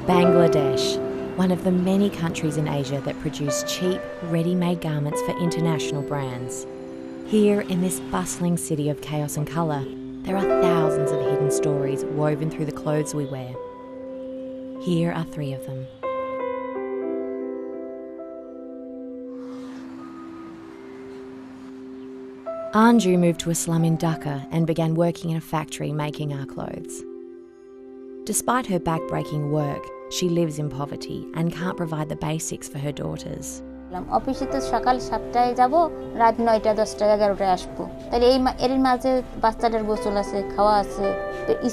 Bangladesh, one of the many countries in Asia that produce cheap, ready-made garments for international brands. Here, in this bustling city of chaos and colour, there are thousands of hidden stories woven through the clothes we wear. Here are 3 of them. Anju moved to a slum in Dhaka and began working in a factory making our clothes. Despite her back-breaking work, she lives in poverty and can't provide the basics for her daughters. অফিসে তো সকাল 7টায় যাব, রাত 9টা 10টা 11টায় আসবো। তাহলে এর মাঝে বাচ্চাদের গোসল আছে, খাওয়া আছে,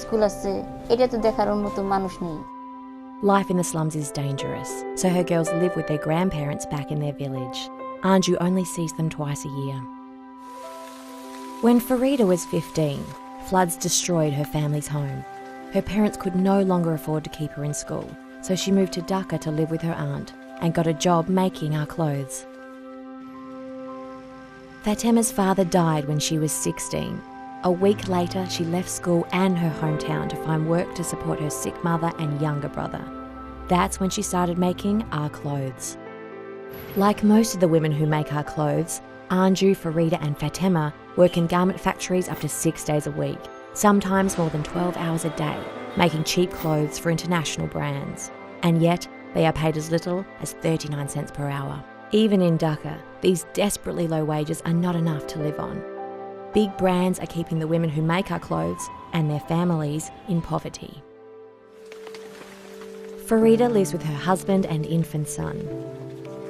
স্কুল আছে, এটা তো দেখার মতো মানুষ নেই। Life in the slums is dangerous, so her girls live with their grandparents back in their village. Anju only sees them twice a year. When Farida was 15, floods destroyed her family's home. Her parents could no longer afford to keep her in school, so she moved to Dhaka to live with her aunt and got a job making our clothes. Fatema's father died when she was 16. A week later, she left school and her hometown to find work to support her sick mother and younger brother. That's when she started making our clothes. Like most of the women who make our clothes, Anju, Farida and Fatema work in garment factories up to 6 days a week, sometimes more than 12 hours a day, making cheap clothes for international brands. And yet, they are paid as little as 39 cents per hour. Even in Dhaka, these desperately low wages are not enough to live on. Big brands are keeping the women who make our clothes and their families in poverty. Farida lives with her husband and infant son.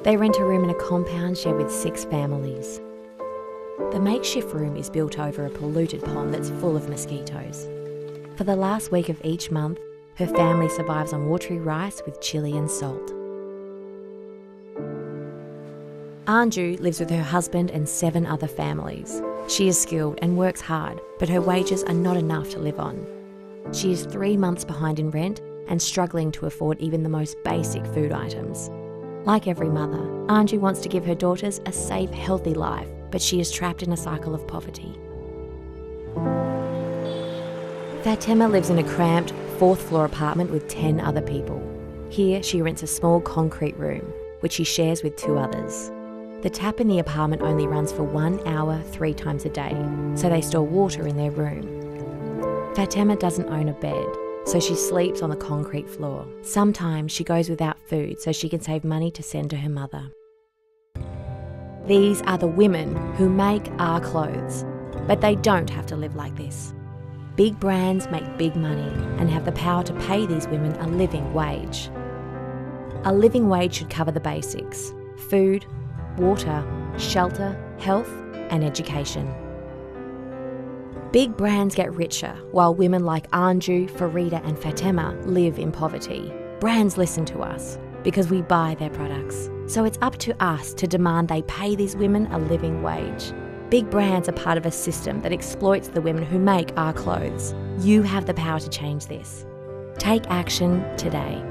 They rent a room in a compound shared with 6 families. The makeshift room is built over a polluted pond that's full of mosquitoes. For the last week of each month, her family survives on watery rice with chili and salt. Anju lives with her husband and 7 other families. She is skilled and works hard, but her wages are not enough to live on. She is 3 months behind in rent and struggling to afford even the most basic food items. Like every mother, Anju wants to give her daughters a safe, healthy life, but she is trapped in a cycle of poverty. Fatema lives in a cramped 4th-floor apartment with 10 other people. Here, she rents a small concrete room, which she shares with 2 others. The tap in the apartment only runs for 1 hour 3 times a day, so they store water in their room. Fatema doesn't own a bed, so she sleeps on the concrete floor. Sometimes she goes without food so she can save money to send to her mother. These are the women who make our clothes, but they don't have to live like this. Big brands make big money and have the power to pay these women a living wage. A living wage should cover the basics: food, water, shelter, health and education. Big brands get richer while women like Anju, Farida and Fatema live in poverty. Brands listen to us because we buy their products. So it's up to us to demand they pay these women a living wage. Big brands are part of a system that exploits the women who make our clothes. You have the power to change this. Take action today.